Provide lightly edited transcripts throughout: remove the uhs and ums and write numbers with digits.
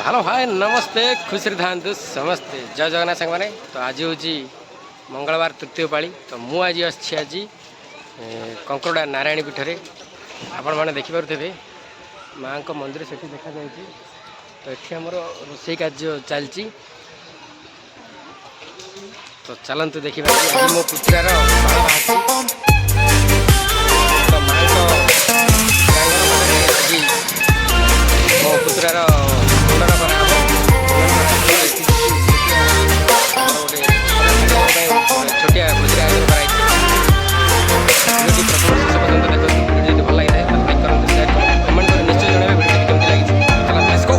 Hello hi नमस्ते खुशी था समस्ते जय जगन्नाथ सांग मैंने तो आज हूँ मंगलवार तृतीय पाली तो मुझे आज कंकड़ा नारायणी पीठ आपण मैंने देखिपे माँ को मंदिर से देखा जाए तो ये आमर रोसई कार्य चलती तो चलतु देखा आज मो पुत्रार तो माँ को आज मो पुत्रार मुंडन छोटिया भोजी आयोजन कराई प्रथम शेष पर्यटन देखते वीडियो भल लगी था लाइक करूँ शेयर करूँ कमेंट कर निश्चय जन वीडियो केमती लगी चला लेट्स गो।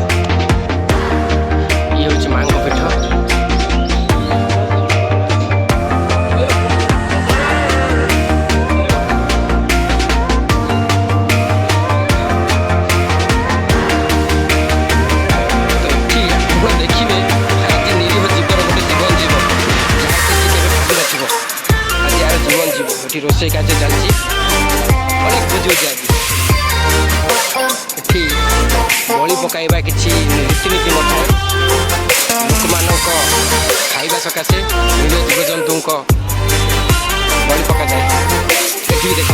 ये हूँ माँ पीठ रोसई कार्य चलती अनेक भोजी होती बलि पकड़ा किसी रीतिनीति लोक मान खाइबा सकाशे निज जीवजंतु बलि पका जाए ये देख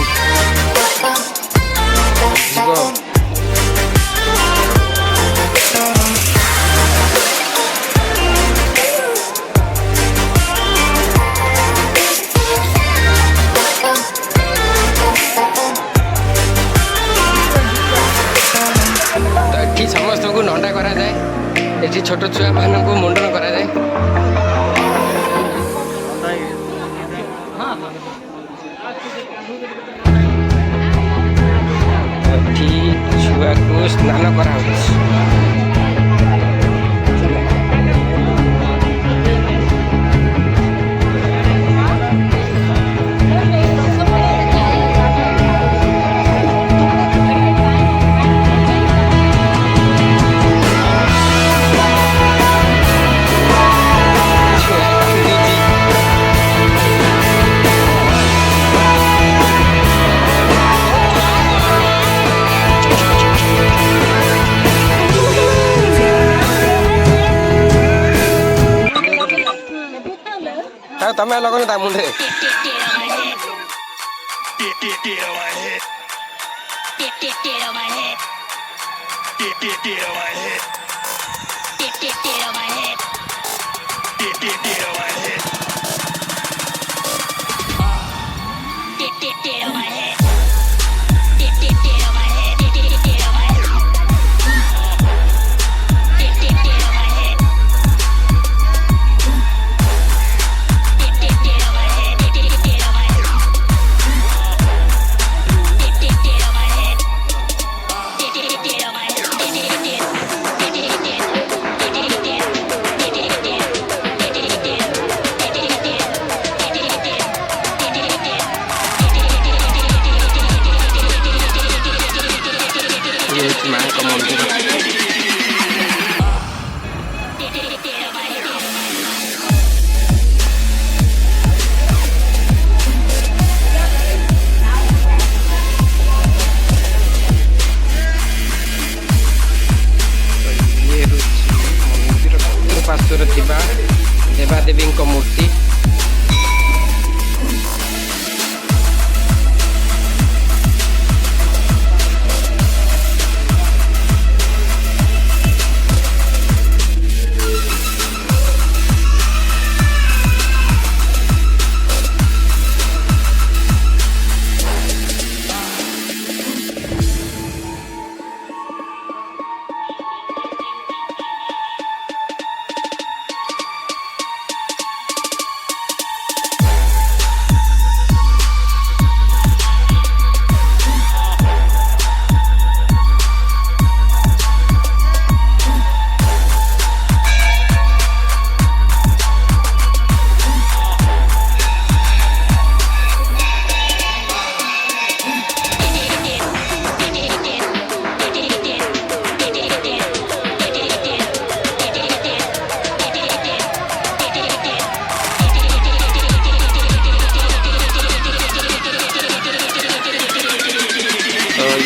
जीव समस्त को नंडा करा जाए ये छोट छुआ मान को मुंडन करा जाए छुआ को स्नान करा तमें लगन ता मुंडे माँ का मंदिर ये मंदिर पार्श्वर देवादेवी मूर्ति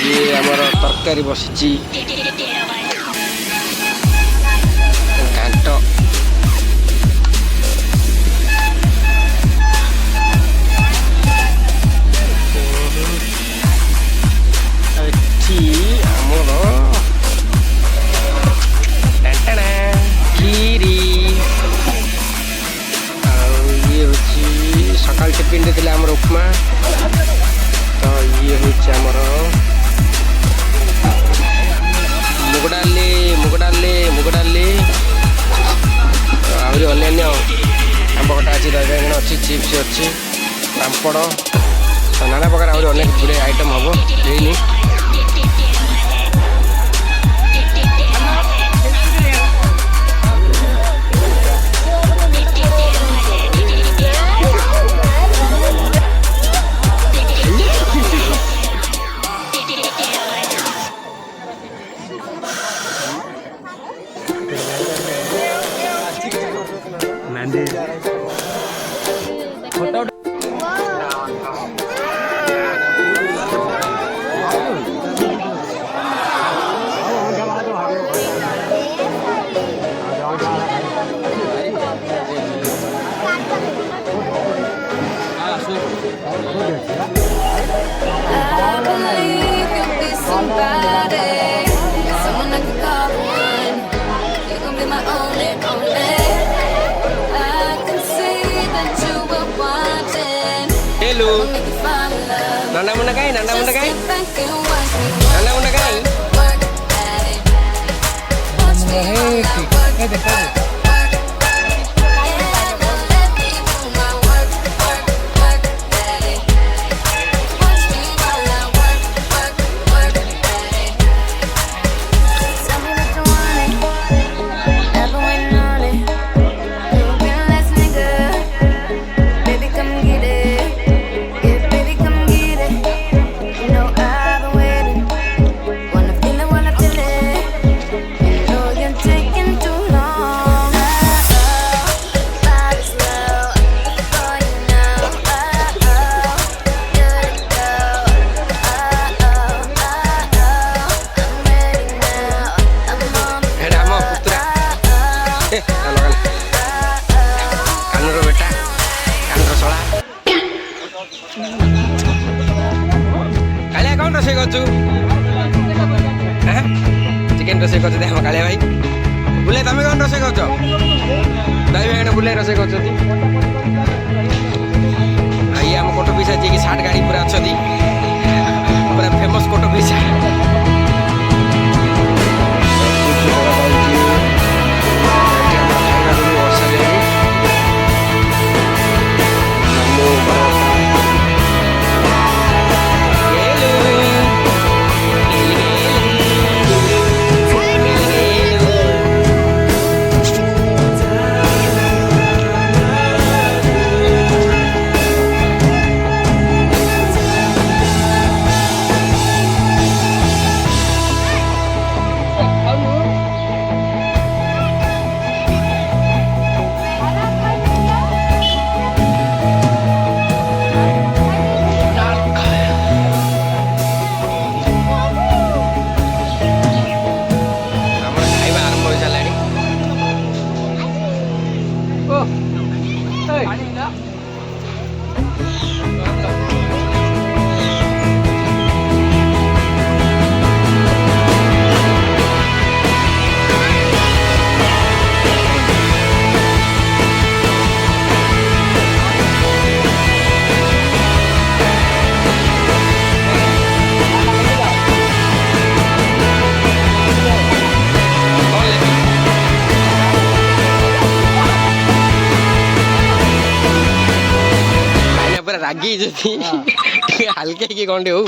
ये आमर तरकारी बसी ମୁଗ ଡାଲି ଆହୁରି ଅନ୍ୟାନ୍ୟ ଆମ୍ବ ଖଟା ଅଛି, ଦହି ବାଇଗଣ ଅଛି, ଚିପ୍ସ ଅଛି, ପାମ୍ପଡ଼, ନାନା ପ୍ରକାର ଆହୁରି ଅନେକ ଗୁଡ଼ିଏ ଆଇଟମ୍ ହେବ ହେଇନି। Hello. Nanda muna kain. Chicken रोसे कर कालिया भाई बुले तुम कौन रोसे कर दही बाइगण बुले रोसे कर आम कोटो पिसा जी की 60 गाड़ी पूरा अच्छा पूरा फेमस कोटो पिसा रागी जो हल्के की कौन हो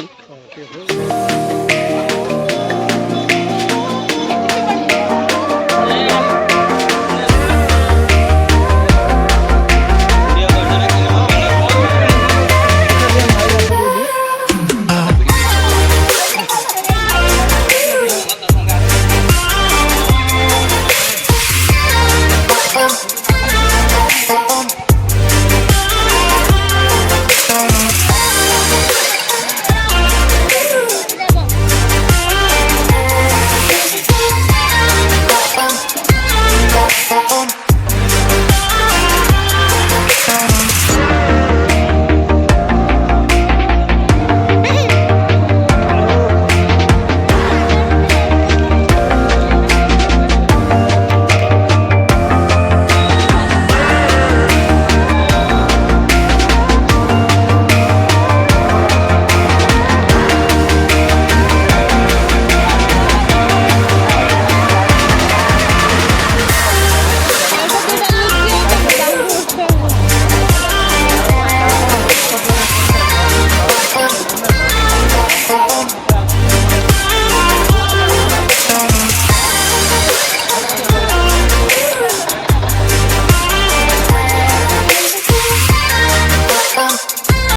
on